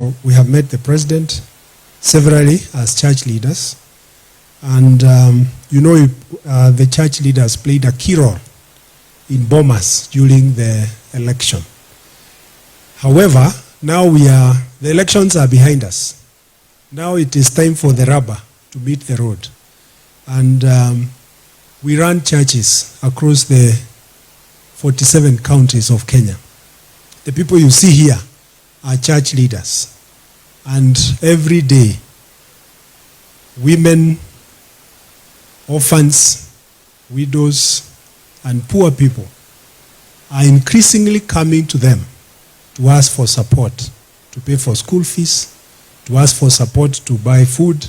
We have met the president severally as church leaders, and the church leaders played a key role in Bomas during the election. However, now the elections are behind us. Now it is time for the rubber to meet the road. And we run churches across the 47 counties of Kenya. The people you see here are church leaders. And every day, women, orphans, widows, and poor people are increasingly coming to them to ask for support, to pay for school fees, to ask for support to buy food,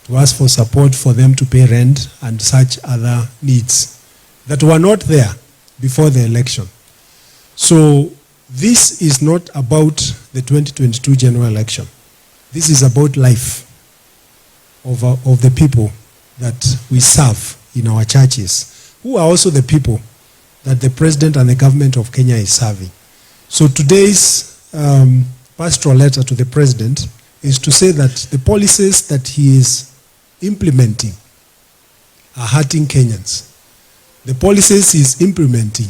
to ask for support for them to pay rent and such other needs that were not there before the election. So this is not about the 2022 general election. This is about life of the people that we serve in our churches, who are also the people that the president and the government of Kenya is serving. So today's pastoral letter to the president is to say that the policies that he is implementing are hurting Kenyans. The policies he's implementing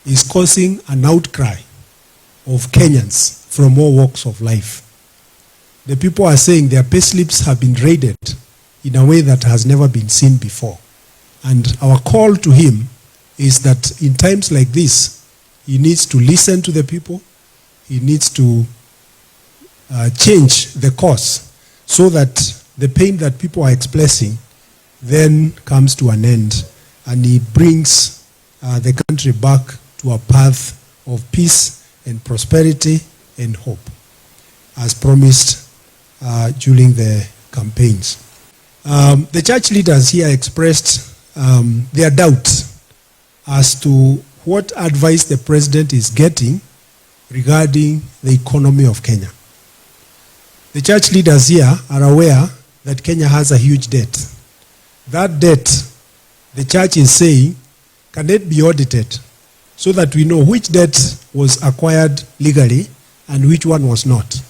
is causing an outcry of Kenyans from all walks of life. The people are saying their payslips have been raided in a way that has never been seen before. And our call to him is that in times like this, he needs to listen to the people. He needs to change the course so that the pain that people are expressing then comes to an end, and he brings the country back to a path of peace and prosperity and hope, as promised during the campaigns. The church leaders here expressed their doubts as to what advice the president is getting regarding the economy of Kenya. The church leaders here are aware that Kenya has a huge debt. That debt, the church is saying, can it be audited so that we know which debt was acquired legally and which one was not?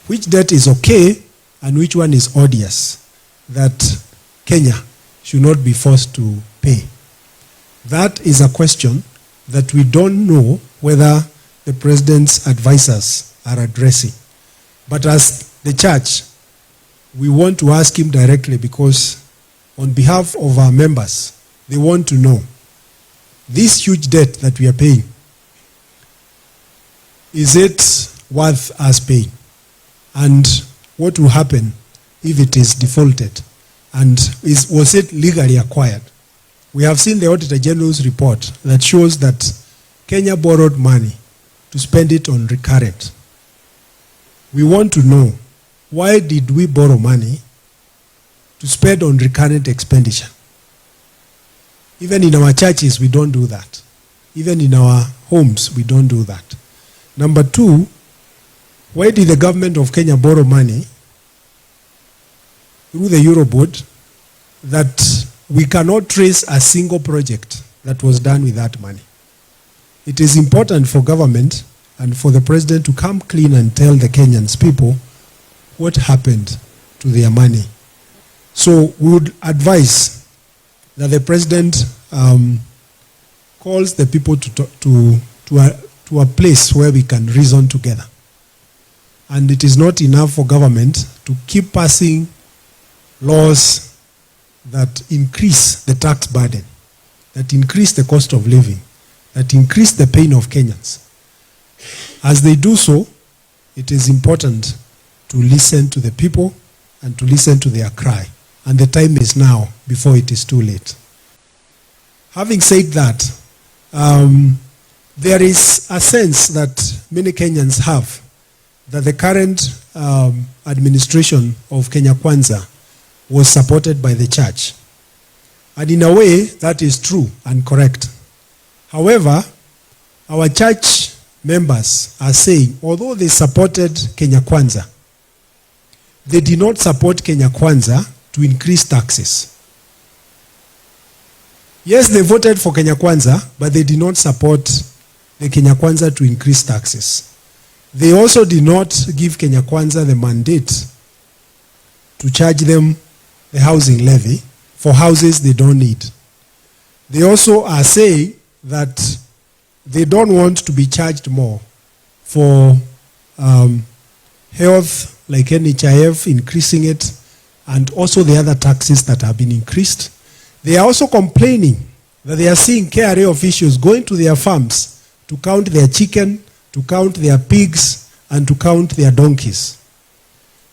Which debt is okay and which one is odious that Kenya should not be forced to pay? That is a question that we don't know whether the president's advisors are addressing. But as the church, we want to ask him directly, because on behalf of our members, they want to know, this huge debt that we are paying, is it worth us paying? And what will happen if it is defaulted? And was it legally acquired? We have seen the Auditor General's report that shows that Kenya borrowed money to spend it on recurrent. We want to know, why did we borrow money to spend on recurrent expenditure? Even in our churches, we don't do that. Even in our homes, we don't do that. Number two, why did the government of Kenya borrow money through the Eurobond that we cannot trace a single project that was done with that money? It is important for government and for the president to come clean and tell the Kenyans people what happened to their money. So we would advise that the president calls the people to a place where we can reason together. And it is not enough for government to keep passing laws that increase the tax burden, that increase the cost of living, that increase the pain of Kenyans. As they do so, it is important to listen to the people and to listen to their cry. And the time is now before it is too late. Having said that, there is a sense that many Kenyans have that the current administration of Kenya Kwanza was supported by the church. And in a way, that is true and correct. However, our church members are saying, although they supported Kenya Kwanza, they did not support Kenya Kwanza to increase taxes. Yes, they voted for Kenya Kwanza, but they did not support the Kenya Kwanza to increase taxes. They also did not give Kenya Kwanza the mandate to charge them the housing levy for houses they don't need. They also are saying that they don't want to be charged more for health, like NHIF, increasing it, and also the other taxes that have been increased. They are also complaining that they are seeing KRA officials going to their farms to count their chicken, to count their pigs, and to count their donkeys.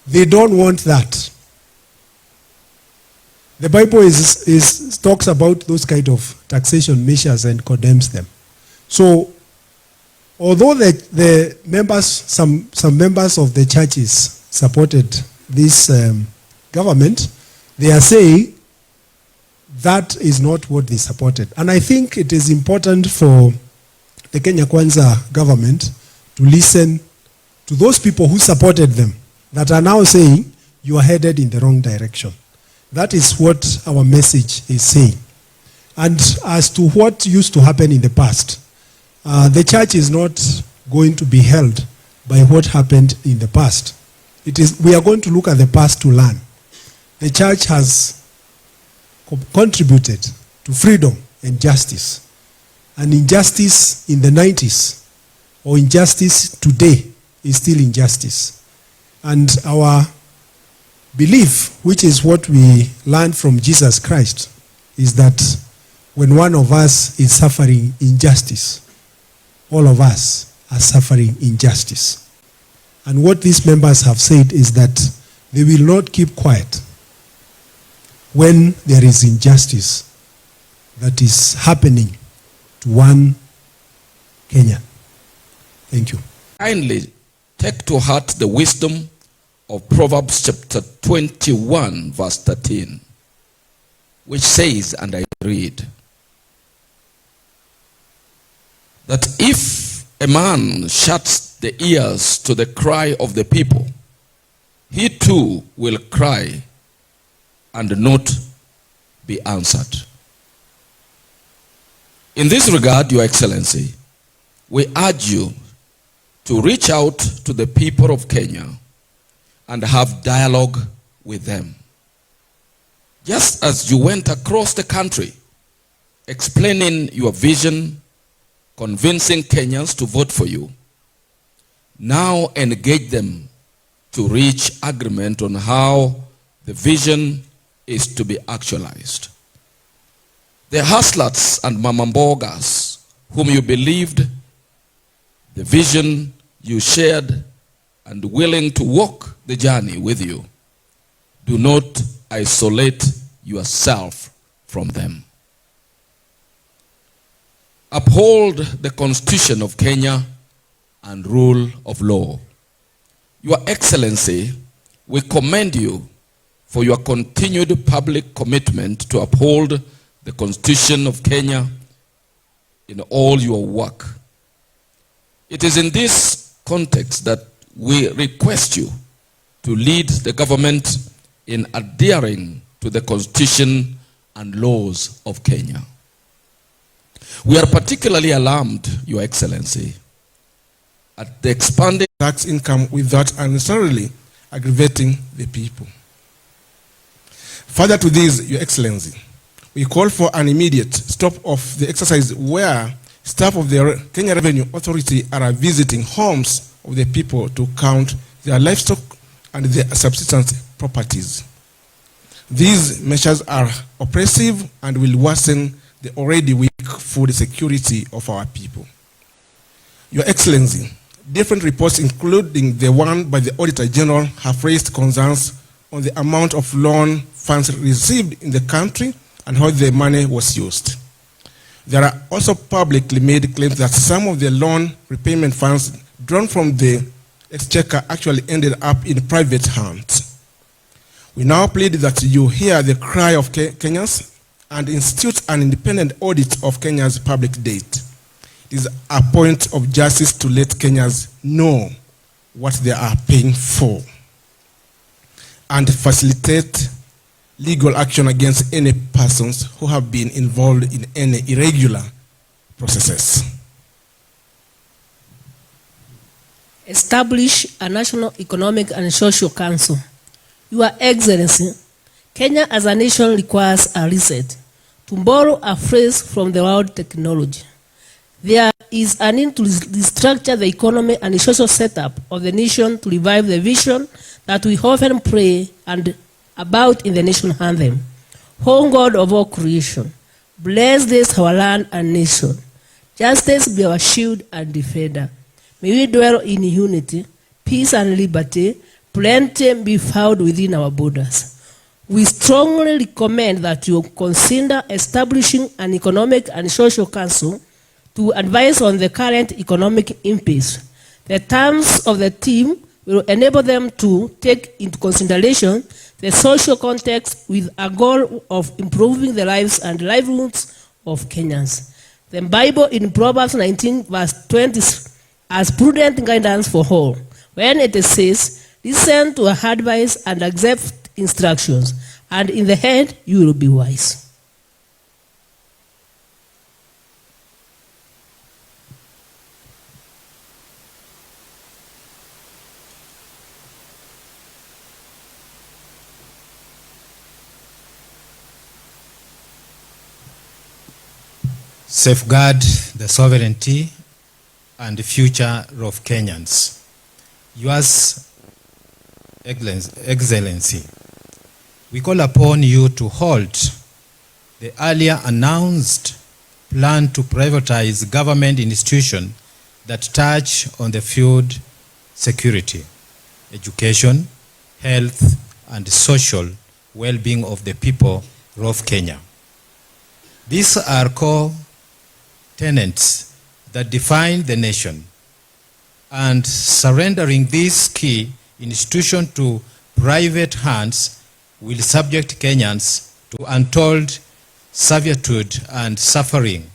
They don't want that. The Bible talks about those kind of taxation measures and condemns them. So, although the members, some members of the churches supported this government, they are saying that is not what they supported. And I think it is important for the Kenya Kwanza government to listen to those people who supported them that are now saying you are headed in the wrong direction. That is what our message is saying. And as to what used to happen in the past, the church is not going to be held by what happened in the past. We are going to look at the past to learn. The church has contributed to freedom and justice. And injustice in the 90s or injustice today is still injustice. And our belief, which is what we learned from Jesus Christ, is that when one of us is suffering injustice, all of us are suffering injustice. And what these members have said is that they will not keep quiet when there is injustice that is happening to one Kenyan. Thank you. Kindly take to heart the wisdom of Proverbs chapter 21, verse 13, which says, and I read, that if a man shuts the ears to the cry of the people, he too will cry and not be answered. In this regard, Your Excellency, we urge you to reach out to the people of Kenya and have dialogue with them. Just as you went across the country explaining your vision, convincing Kenyans to vote for you, now engage them to reach agreement on how the vision is to be actualized. The hustlers and mamambogas whom you believed the vision you shared and willing to walk the journey with you, do not isolate yourself from them. Uphold the Constitution of Kenya and rule of law. Your Excellency, we commend you for your continued public commitment to uphold the Constitution of Kenya in all your work. It is in this context that we request you to lead the government in adhering to the Constitution and laws of Kenya. We are particularly alarmed, Your Excellency, at the expanding tax income without unnecessarily aggravating the people. Further to this, Your Excellency, we call for an immediate stop of the exercise where staff of the Kenya Revenue Authority are visiting homes of the people to count their livestock and their subsistence properties. These measures are oppressive and will worsen the already weak food security of our people. Your Excellency, different reports, including the one by the Auditor General, have raised concerns on the amount of loan funds received in the country and how the money was used. There are also publicly made claims that some of the loan repayment funds drawn from the exchequer actually ended up in private hands. We now plead that you hear the cry of Kenyans and institute an independent audit of Kenya's public debt. It is a point of justice to let Kenyans know what they are paying for and facilitate legal action against any persons who have been involved in any irregular processes. establish a National Economic and Social Council. Your Excellency, Kenya as a nation requires a reset. To borrow a phrase from the world technology, there is a need to restructure the economy and the social setup of the nation to revive the vision that we often pray and about in the national anthem. Home God of all creation, bless this our land and nation. Justice be our shield and defender. May we dwell in unity, peace and liberty, plenty be found within our borders. We strongly recommend that you consider establishing an economic and social council to advise on the current economic impasse. The terms of the team will enable them to take into consideration the social context with a goal of improving the lives and livelihoods of Kenyans. The Bible in Proverbs 19 verse 20 as prudent guidance for all, when it says, listen to her advice and accept instructions, and in the end you will be wise. Safeguard the sovereignty and the future of Kenyans. Yours, Excellency, we call upon you to halt the earlier announced plan to privatize government institutions that touch on the food security, education, health, and social well-being of the people of Kenya. These are core tenets that define the nation, and surrendering this key institution to private hands will subject Kenyans to untold servitude and suffering.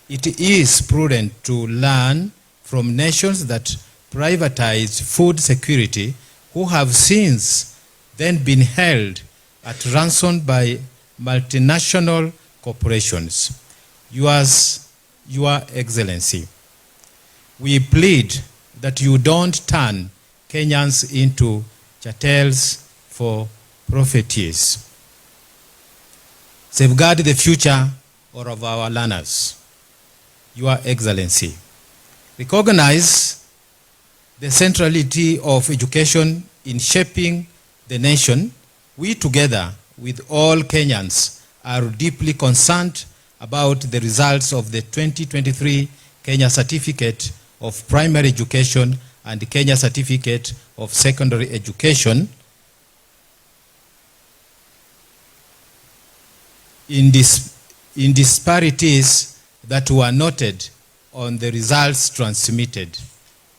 It is prudent to learn from nations that privatize food security, who have since then been held at ransom by multinational corporations. Your Excellency, we plead that you don't turn Kenyans into chattels for profiteers. Safeguard the future of our learners. Your Excellency, recognize the centrality of education in shaping the nation. We, together with all Kenyans, are deeply concerned about the results of the 2023 Kenya Certificate of Primary Education and the Kenya Certificate of Secondary Education. In disparities that were noted on the results transmitted,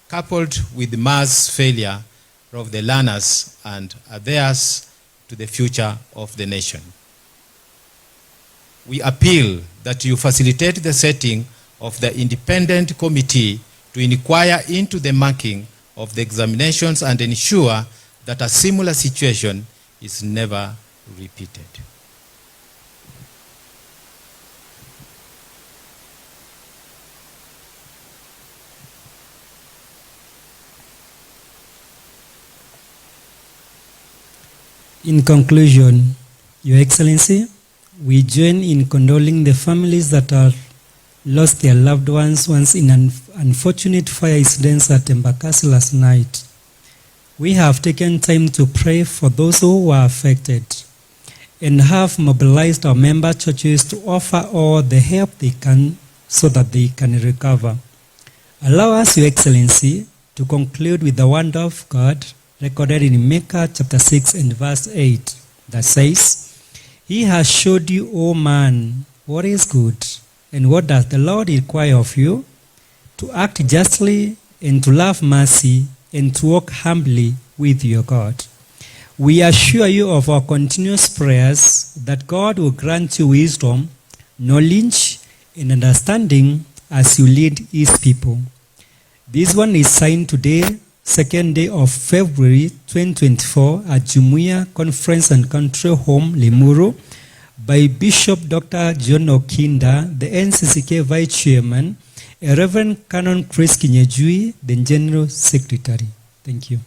coupled with the mass failure of the learners and adheres to the future of the nation. We appeal that you facilitate the setting of the independent committee to inquire into the marking of the examinations and ensure that a similar situation is never repeated. In conclusion, Your Excellency, we join in condoling the families that have lost their loved ones once in an unfortunate fire incidents at Embakasi last night. We have taken time to pray for those who were affected and have mobilized our member churches to offer all the help they can so that they can recover. Allow us, Your Excellency, to conclude with the word of God recorded in Micah chapter 6 and verse 8 that says, He has showed you, O man, what is good, and what does the Lord require of you? To act justly, and to love mercy, and to walk humbly with your God. We assure you of our continuous prayers that God will grant you wisdom, knowledge, and understanding as you lead His people. This one is signed today, 2nd day of February 2024 at Jumuiya Conference and Country Home, Limuru, by Bishop Dr. John Okinda, the NCCK Vice Chairman, Reverend Canon Chris Kinyejui, the General Secretary. Thank you.